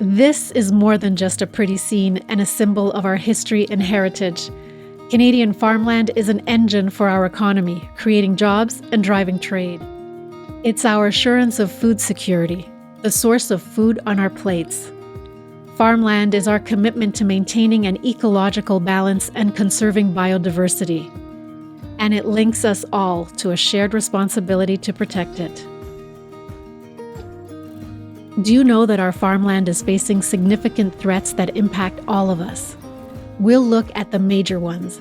This is more than just a pretty scene and a symbol of our history and heritage. Canadian farmland is an engine for our economy, creating jobs and driving trade. It's our assurance of food security, the source of food on our plates. Farmland is our commitment to maintaining an ecological balance and conserving biodiversity. And it links us all to a shared responsibility to protect it. Do you know that our farmland is facing significant threats that impact all of us? We'll look at the major ones: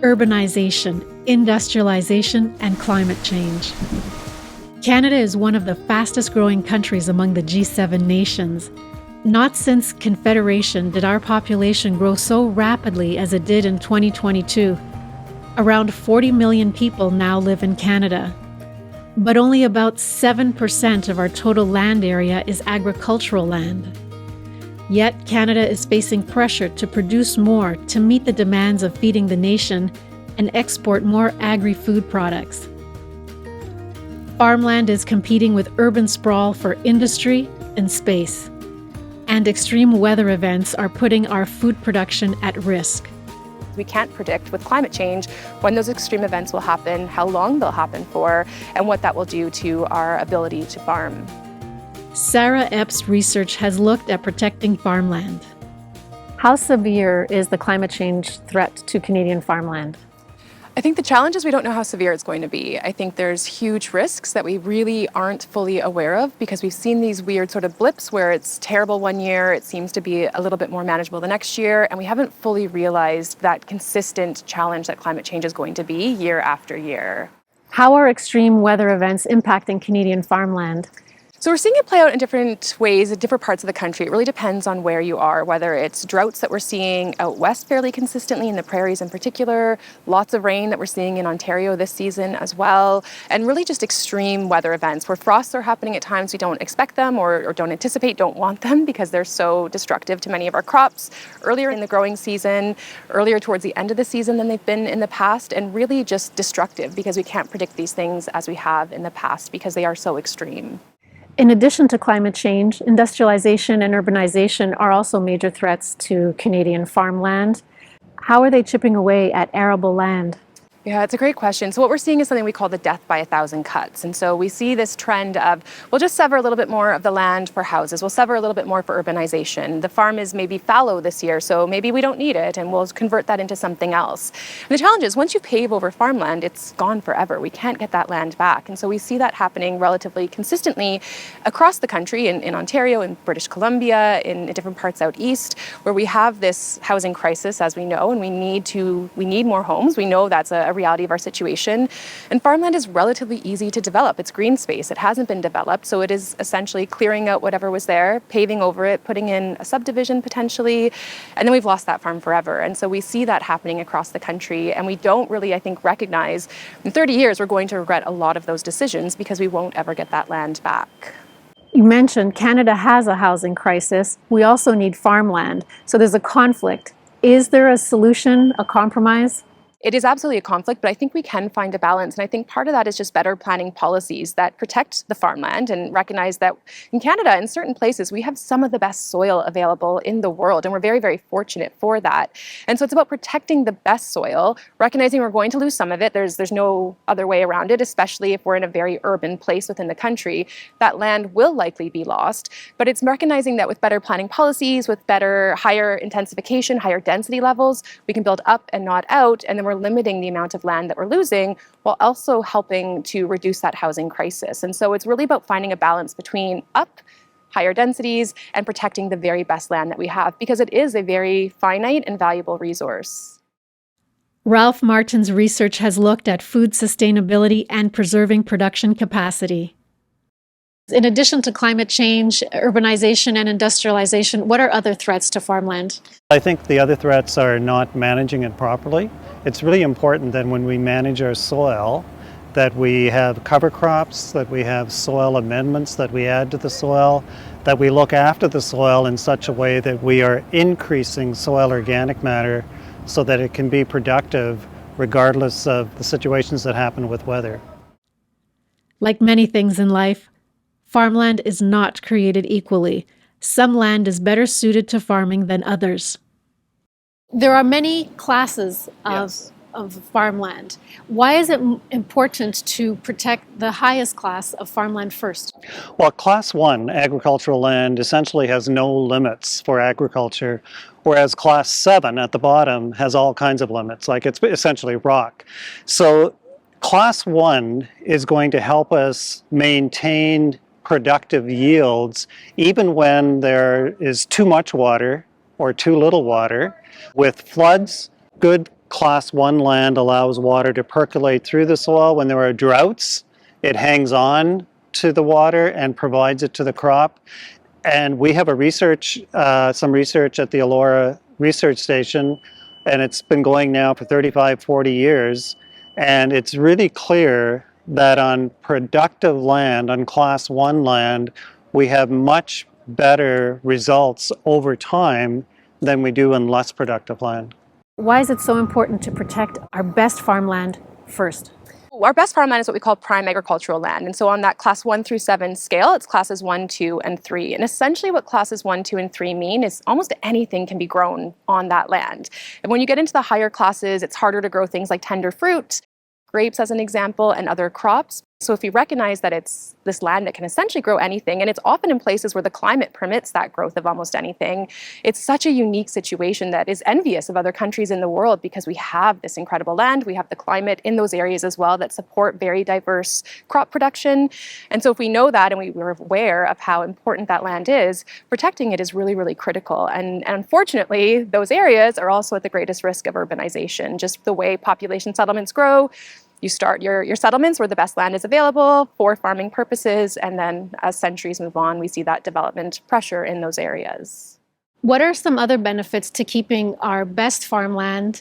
urbanization, industrialization, and climate change. Canada is one of the fastest growing countries among the G7 nations. Not since Confederation did our population grow so rapidly as it did in 2022. Around 40 million people now live in Canada. But only about 7% of our total land area is agricultural land. Yet Canada is facing pressure to produce more to meet the demands of feeding the nation and export more agri-food products. Farmland is competing with urban sprawl for industry and space. And extreme weather events are putting our food production at risk. We can't predict with climate change when those extreme events will happen, how long they'll happen for, and what that will do to our ability to farm. Sarah Epps' research has looked at protecting farmland. How severe is the climate change threat to Canadian farmland? I think the challenge is we don't know how severe it's going to be. I think there's huge risks that we really aren't fully aware of because we've seen these weird sort of blips where it's terrible one year, it seems to be a little bit more manageable the next year, and we haven't fully realized that consistent challenge that climate change is going to be year after year. How are extreme weather events impacting Canadian farmland? So we're seeing it play out in different ways in different parts of the country. It really depends on where you are, whether it's droughts that we're seeing out west fairly consistently, in the prairies in particular, lots of rain that we're seeing in Ontario this season as well, and really just extreme weather events where frosts are happening at times we don't expect them or don't anticipate, don't want them because they're so destructive to many of our crops earlier in the growing season, earlier towards the end of the season than they've been in the past, and really just destructive because we can't predict these things as we have in the past because they are so extreme. In addition to climate change, industrialization and urbanization are also major threats to Canadian farmland. How are they chipping away at arable land? Yeah, it's a great question. So what we're seeing is something we call the death by 1,000 cuts. And so we see this trend of, we'll just sever a little bit more of the land for houses. We'll sever a little bit more for urbanization. The farm is maybe fallow this year, so maybe we don't need it, and we'll convert that into something else. And the challenge is, once you pave over farmland, it's gone forever. We can't get that land back. And so we see that happening relatively consistently across the country, in Ontario, in British Columbia, in different parts out east, where we have this housing crisis, as we know, and we need more homes. We know that's a reality of our situation. And farmland is relatively easy to develop. It's green space. It hasn't been developed. So it is essentially clearing out whatever was there, paving over it, putting in a subdivision potentially, and then we've lost that farm forever. And so we see that happening across the country. And we don't really, I think, recognize in 30 years we're going to regret a lot of those decisions because we won't ever get that land back. You mentioned Canada has a housing crisis. We also need farmland. So there's a conflict. Is there a solution, a compromise? It is absolutely a conflict, but I think we can find a balance. And I think part of that is just better planning policies that protect the farmland and recognize that in Canada, in certain places, we have some of the best soil available in the world. And we're very, very fortunate for that. And so it's about protecting the best soil, recognizing we're going to lose some of it. There's no other way around it, especially if we're in a very urban place within the country. That land will likely be lost. But it's recognizing that with better planning policies, with better, higher intensification, higher density levels, we can build up and not out. And then we're limiting the amount of land that we're losing while also helping to reduce that housing crisis. And so it's really about finding a balance between up, higher densities, and protecting the very best land that we have, because it is a very finite and valuable resource. Ralph Martin's research has looked at food sustainability and preserving production capacity. In addition to climate change, urbanization, and industrialization, what are other threats to farmland? I think the other threats are not managing it properly. It's really important that when we manage our soil, that we have cover crops, that we have soil amendments that we add to the soil, that we look after the soil in such a way that we are increasing soil organic matter so that it can be productive regardless of the situations that happen with weather. Like many things in life, farmland is not created equally. Some land is better suited to farming than others. There are many classes Yes. of farmland. Why is it important to protect the highest class of farmland first? Well, Class 1 agricultural land essentially has no limits for agriculture, whereas Class 7 at the bottom has all kinds of limits, like it's essentially rock. So Class 1 is going to help us maintain productive yields even when there is too much water or too little water. With floods, good Class 1 land allows water to percolate through the soil. When there are droughts, it hangs on to the water and provides it to the crop. And we have some research at the Elora Research Station, and it's been going now for 35, 40 years. And it's really clear that on productive land, on Class 1 land, we have much better results over time than we do in less productive land. Why is it so important to protect our best farmland first? Our best farmland is what we call prime agricultural land. And so on that class 1 through 7 scale, it's classes 1, 2, and 3. And essentially what classes 1, 2, and 3 mean is almost anything can be grown on that land. And when you get into the higher classes, it's harder to grow things like tender fruit, grapes as an example, and other crops. So if you recognize that it's this land that can essentially grow anything, and it's often in places where the climate permits that growth of almost anything, it's such a unique situation that is envious of other countries in the world because we have this incredible land, we have the climate in those areas as well that support very diverse crop production. And so if we know that and we're aware of how important that land is, protecting it is really, really critical. And unfortunately, those areas are also at the greatest risk of urbanization. Just the way population settlements grow, you start your settlements where the best land is available for farming purposes, and then as centuries move on, we see that development pressure in those areas. What are some other benefits to keeping our best farmland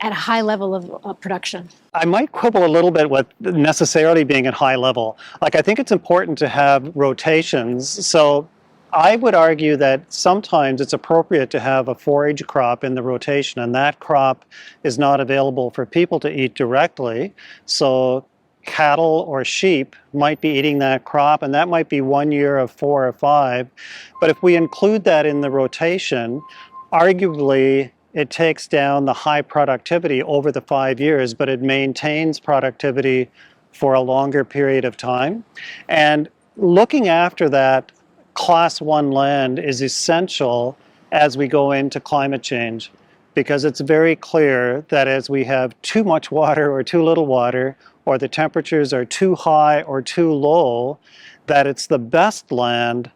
at a high level of production? I might quibble a little bit with necessarily being at high level. Like, I think it's important to have rotations. So I would argue that sometimes it's appropriate to have a forage crop in the rotation, and that crop is not available for people to eat directly. So cattle or sheep might be eating that crop, and that might be 1 year of 4 or 5. But if we include that in the rotation, arguably it takes down the high productivity over the 5 years, but it maintains productivity for a longer period of time. And looking after that Class 1 land is essential as we go into climate change, because it's very clear that as we have too much water or too little water, or the temperatures are too high or too low, that it's the best land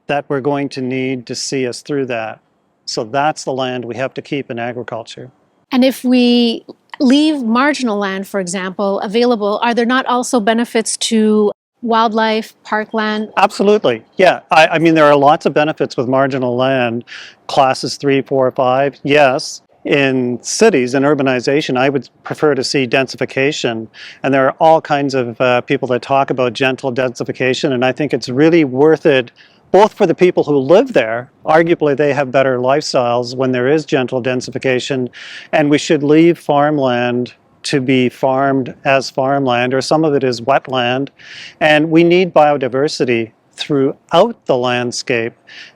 that we're going to need to see us through that. So that's the land we have to keep in agriculture. And if we leave marginal land, for example, available, are there not also benefits to wildlife, parkland? Absolutely. Yeah. I mean, there are lots of benefits with marginal land, classes 3, 4, 5. Yes. In cities and urbanization, I would prefer to see densification. And there are all kinds of people that talk about gentle densification. And I think it's really worth it, both for the people who live there. Arguably, they have better lifestyles when there is gentle densification. And we should leave farmland to be farmed as farmland, or some of it is wetland. And we need biodiversity throughout the landscape,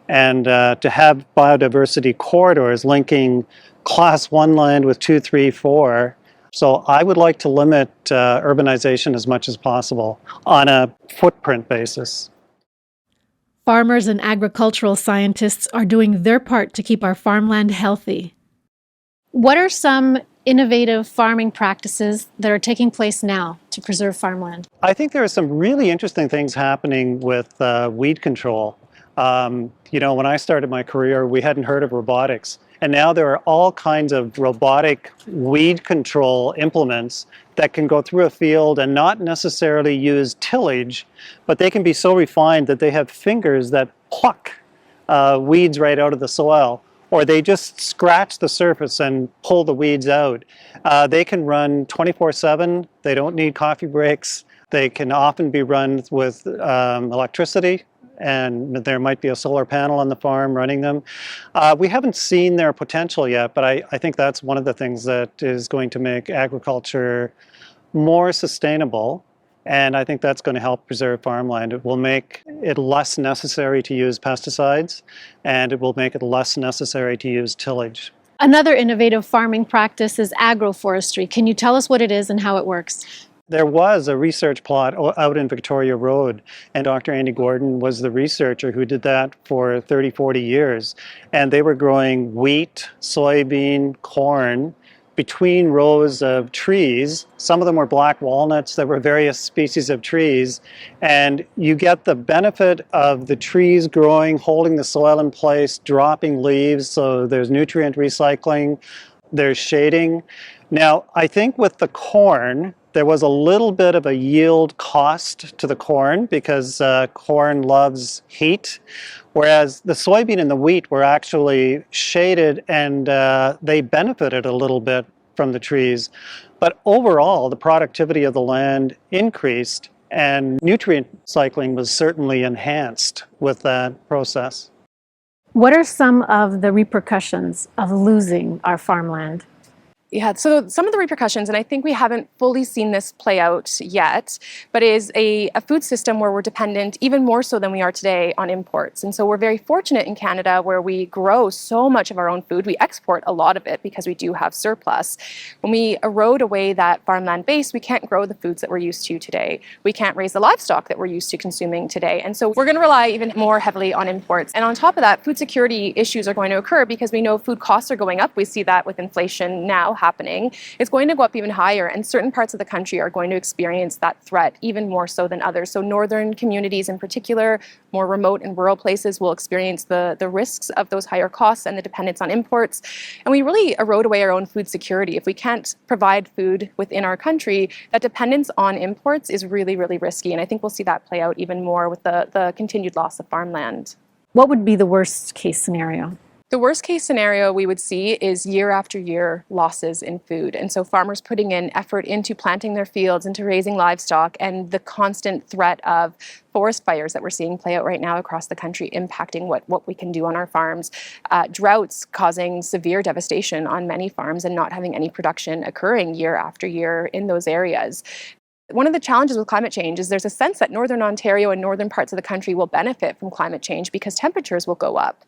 and to have biodiversity corridors linking Class 1 land with 2, 3, 4. So I would like to limit urbanization as much as possible on a footprint basis. Farmers and agricultural scientists are doing their part to keep our farmland healthy. What are some innovative farming practices that are taking place now to preserve farmland? I think there are some really interesting things happening with weed control. When I started my career, we hadn't heard of robotics. And now there are all kinds of robotic weed control implements that can go through a field and not necessarily use tillage, but they can be so refined that they have fingers that pluck weeds right out of the soil, or they just scratch the surface and pull the weeds out. They can run 24/7. They don't need coffee breaks. They can often be run with electricity, and there might be a solar panel on the farm running them. We haven't seen their potential yet, but I think that's one of the things that is going to make agriculture more sustainable And I think that's going to help preserve farmland. It will make it less necessary to use pesticides, and it will make it less necessary to use tillage. Another innovative farming practice is agroforestry. Can you tell us what it is and how it works? There was a research plot out in Victoria Road, and Dr. Andy Gordon was the researcher who did that for 30, 40 years. And they were growing wheat, soybean, corn between rows of trees. Some of them were black walnuts. There were various species of trees. And you get the benefit of the trees growing, holding the soil in place, dropping leaves, so there's nutrient recycling, there's shading. Now, I think with the corn, there was a little bit of a yield cost to the corn because corn loves heat, whereas the soybean and the wheat were actually shaded and they benefited a little bit from the trees. But overall, the productivity of the land increased and nutrient cycling was certainly enhanced with that process. What are some of the repercussions of losing our farmland? Yeah, so some of the repercussions, and I think we haven't fully seen this play out yet, but is a food system where we're dependent even more so than we are today on imports. And so we're very fortunate in Canada where we grow so much of our own food. We export a lot of it because we do have surplus. When we erode away that farmland base, we can't grow the foods that we're used to today. We can't raise the livestock that we're used to consuming today. And so we're going to rely even more heavily on imports. And on top of that, food security issues are going to occur because we know food costs are going up. We see that with inflation now happening. It's going to go up even higher, and certain parts of the country are going to experience that threat even more so than others. So northern communities in particular, more remote and rural places will experience the risks of those higher costs and the dependence on imports. And we really erode away our own food security. If we can't provide food within our country, that dependence on imports is really, really risky. And I think we'll see that play out even more with the continued loss of farmland. What would be the worst case scenario? The worst case scenario we would see is year after year losses in food. And so farmers putting in effort into planting their fields, into raising livestock, and the constant threat of forest fires that we're seeing play out right now across the country impacting what we can do on our farms. Droughts causing severe devastation on many farms and not having any production occurring year after year in those areas. One of the challenges with climate change is there's a sense that northern Ontario and northern parts of the country will benefit from climate change because temperatures will go up.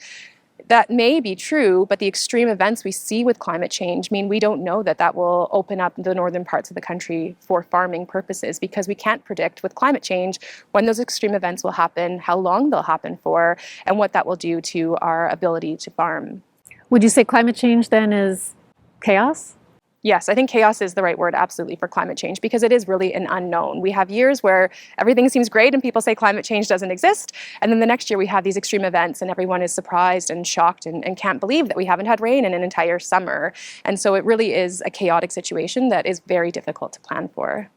That may be true, but the extreme events we see with climate change mean we don't know that will open up the northern parts of the country for farming purposes because we can't predict with climate change when those extreme events will happen, how long they'll happen for, and what that will do to our ability to farm. Would you say climate change then is chaos? Yes, I think chaos is the right word, absolutely, for climate change, because it is really an unknown. We have years where everything seems great and people say climate change doesn't exist. And then the next year we have these extreme events and everyone is surprised and shocked and can't believe that we haven't had rain in an entire summer. And so it really is a chaotic situation that is very difficult to plan for.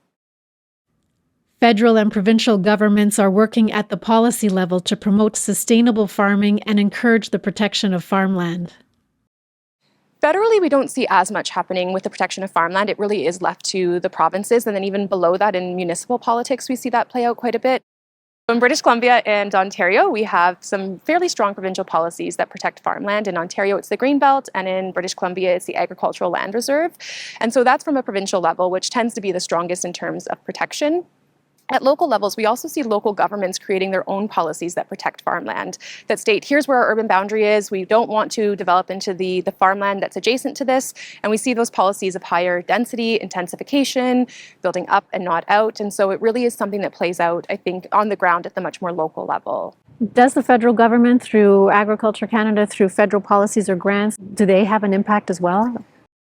Federal and provincial governments are working at the policy level to promote sustainable farming and encourage the protection of farmland. Federally, we don't see as much happening with the protection of farmland. It really is left to the provinces. And then even below that in municipal politics, we see that play out quite a bit. In British Columbia and Ontario, we have some fairly strong provincial policies that protect farmland. In Ontario, it's the Greenbelt, and in British Columbia, it's the Agricultural Land Reserve. And so that's from a provincial level, which tends to be the strongest in terms of protection. At local levels, we also see local governments creating their own policies that protect farmland, that state, here's where our urban boundary is. We don't want to develop into the farmland that's adjacent to this. And we see those policies of higher density, intensification, building up and not out. And so it really is something that plays out, I think, on the ground at the much more local level. Does the federal government, through Agriculture Canada, through federal policies or grants, do they have an impact as well?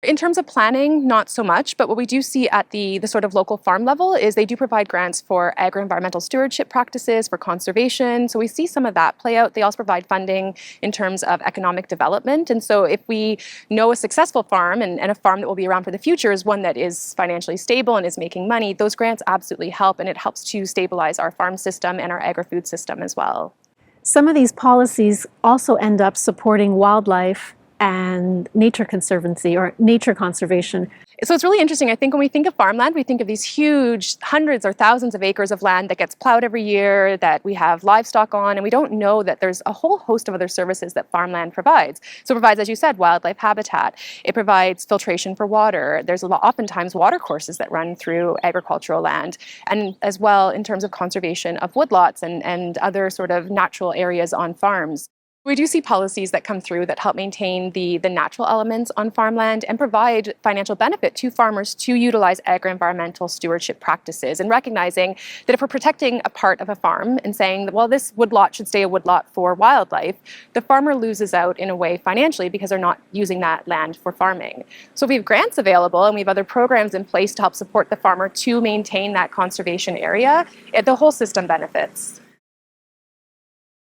In terms of planning, not so much, but what we do see at the sort of local farm level is they do provide grants for agro-environmental stewardship practices, for conservation. So we see some of that play out. They also provide funding in terms of economic development. And so if we know a successful farm and a farm that will be around for the future is one that is financially stable and is making money, those grants absolutely help, and it helps to stabilize our farm system and our agri-food system as well. Some of these policies also end up supporting wildlife and nature conservancy or nature conservation. So it's really interesting. I think when we think of farmland, we think of these huge hundreds or thousands of acres of land that gets plowed every year, that we have livestock on, and we don't know that there's a whole host of other services that farmland provides. So it provides, as you said, wildlife habitat. It provides filtration for water. There's oftentimes water courses that run through agricultural land, and as well in terms of conservation of woodlots and other sort of natural areas on farms. We do see policies that come through that help maintain the natural elements on farmland and provide financial benefit to farmers to utilize agro-environmental stewardship practices, and recognizing that if we're protecting a part of a farm and saying that, well, this woodlot should stay a woodlot for wildlife, the farmer loses out in a way financially because they're not using that land for farming. So we have grants available and we have other programs in place to help support the farmer to maintain that conservation area. The whole system benefits.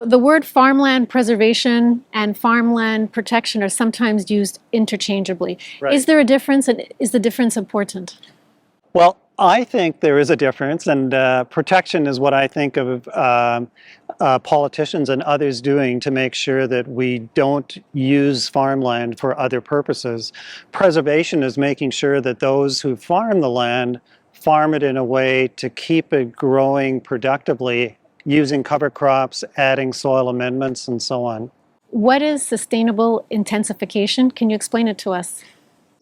The word farmland preservation and farmland protection are sometimes used interchangeably. Right. Is there a difference, and is the difference important? Well, I think there is a difference, and protection is what I think of politicians and others doing to make sure that we don't use farmland for other purposes. Preservation is making sure that those who farm the land farm it in a way to keep it growing productively, using cover crops, adding soil amendments, and so on. What is sustainable intensification? Can you explain it to us?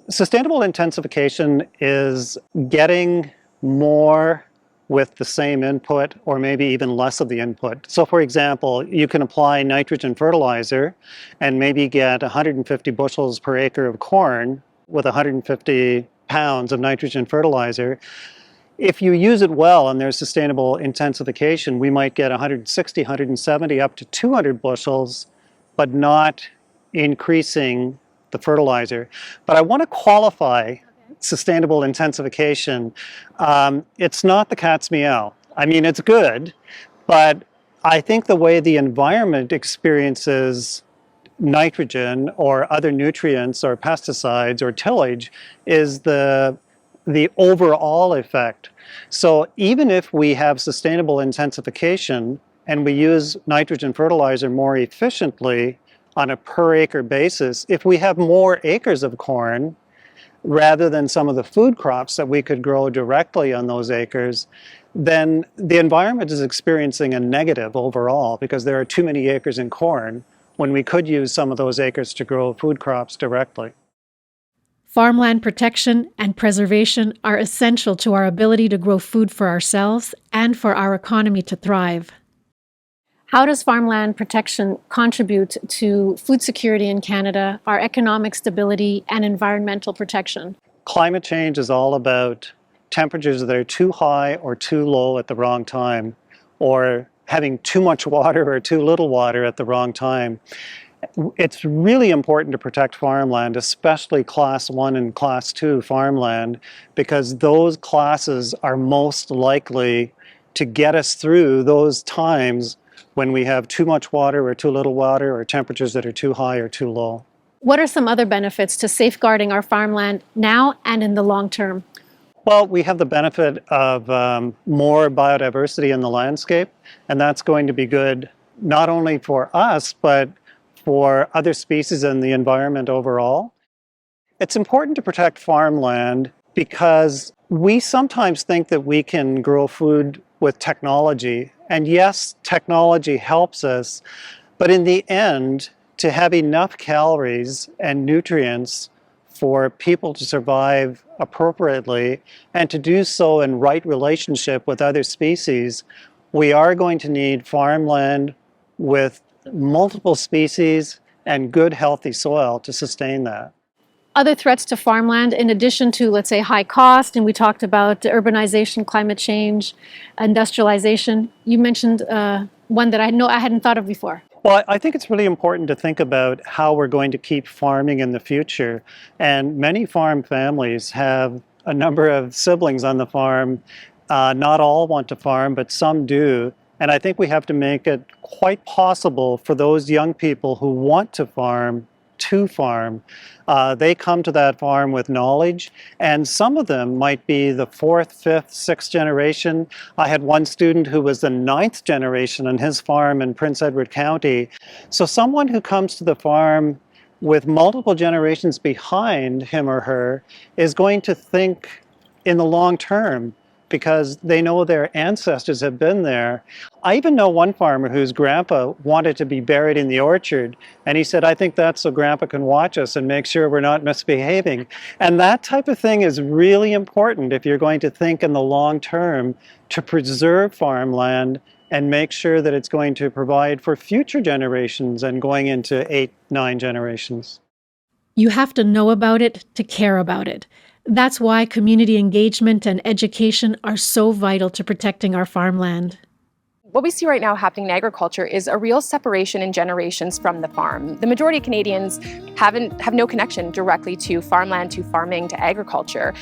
Sustainable intensification is getting more with the same input, or maybe even less of the input. So for example, you can apply nitrogen fertilizer and maybe get 150 bushels per acre of corn with 150 pounds of nitrogen fertilizer. If you use it well and there's sustainable intensification, we might get 160, 170, up to 200 bushels, but not increasing the fertilizer. But I want to qualify sustainable intensification. It's not the cat's meow. I mean, it's good, but I think the way the environment experiences nitrogen or other nutrients or pesticides or tillage is the overall effect. So even if we have sustainable intensification and we use nitrogen fertilizer more efficiently on a per acre basis, if we have more acres of corn rather than some of the food crops that we could grow directly on those acres, then the environment is experiencing a negative overall because there are too many acres in corn when we could use some of those acres to grow food crops directly. Farmland protection and preservation are essential to our ability to grow food for ourselves and for our economy to thrive. How does farmland protection contribute to food security in Canada, our economic stability, and environmental protection? Climate change is all about temperatures that are too high or too low at the wrong time, or having too much water or too little water at the wrong time. It's really important to protect farmland, especially Class 1 and Class 2 farmland, because those classes are most likely to get us through those times when we have too much water or too little water, or temperatures that are too high or too low. What are some other benefits to safeguarding our farmland now and in the long term? Well, we have the benefit of more biodiversity in the landscape, and that's going to be good not only for us, but for other species in the environment overall. It's important to protect farmland because we sometimes think that we can grow food with technology. And yes, technology helps us, but in the end, to have enough calories and nutrients for people to survive appropriately and to do so in right relationship with other species, we are going to need farmland with multiple species and good healthy soil to sustain that. Other threats to farmland, in addition to, let's say, high cost, and we talked about urbanization, climate change, industrialization. You mentioned one that I hadn't thought of before. Well, I think it's really important to think about how we're going to keep farming in the future. And many farm families have a number of siblings on the farm. Not all want to farm, but some do. And I think we have to make it quite possible for those young people who want to farm to farm. They come to that farm with knowledge, and some of them might be the 4th, 5th, 6th generation. I had one student who was the 9th generation on his farm in Prince Edward County. So someone who comes to the farm with multiple generations behind him or her is going to think in the long term because they know their ancestors have been there. I even know one farmer whose grandpa wanted to be buried in the orchard, and he said, I think that's so grandpa can watch us and make sure we're not misbehaving. And that type of thing is really important if you're going to think in the long term to preserve farmland and make sure that it's going to provide for future generations and going into 8, 9 generations. You have to know about it to care about it. That's why community engagement and education are so vital to protecting our farmland. What we see right now happening in agriculture is a real separation in generations from the farm. The majority of Canadians have no connection directly to farmland, to farming, to agriculture.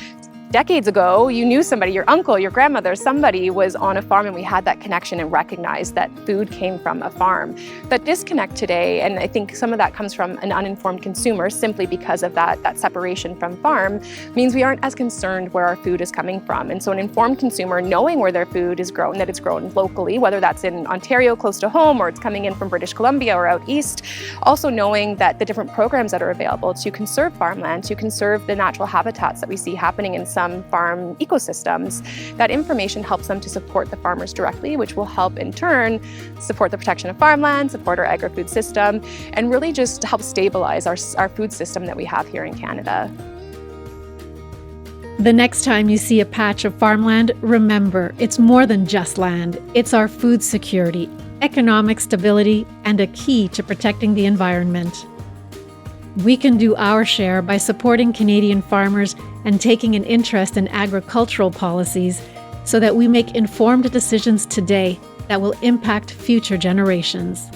Decades ago, you knew somebody, your uncle, your grandmother, somebody was on a farm, and we had that connection and recognized that food came from a farm. That disconnect today, and I think some of that comes from an uninformed consumer simply because of that separation from farm, means we aren't as concerned where our food is coming from. And so an informed consumer knowing where their food is grown, that it's grown locally, whether that's in Ontario close to home or it's coming in from British Columbia or out east, also knowing that the different programs that are available to conserve farmland, to conserve the natural habitats that we see happening in some farm ecosystems, that information helps them to support the farmers directly, which will help in turn support the protection of farmland, support our agri-food system, and really just help stabilize our food system that we have here in Canada. The next time you see a patch of farmland, remember, it's more than just land. It's our food security, economic stability, and a key to protecting the environment. We can do our share by supporting Canadian farmers and taking an interest in agricultural policies so that we make informed decisions today that will impact future generations.